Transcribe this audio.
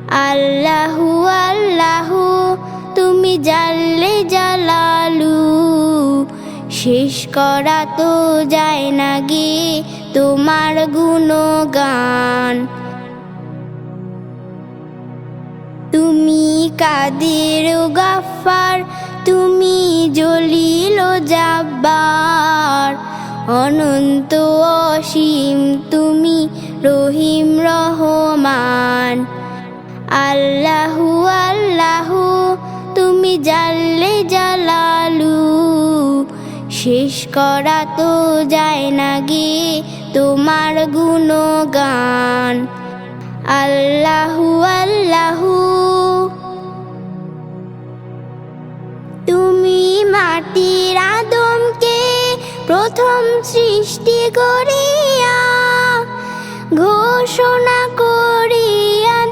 আল্লাহু আল্লাহু তুমি জাল্লে জালালু, শেষ করা তো যায় না গে তোমার গুণগান। তুমি কাদের ও গাফফার, তুমি জলিল ও জাব্বার, অনন্ত অসীম তুমি রহিম রহমান। আল্লাহু আল্লাহু তুমি জাল্লে জালালু, শেষ করা তো যায় না গে তোমার গুণগান। আল্লাহু আল্লাহু তুমি মাটির আদমকে প্রথম সৃষ্টি করিয়া ঘোষণা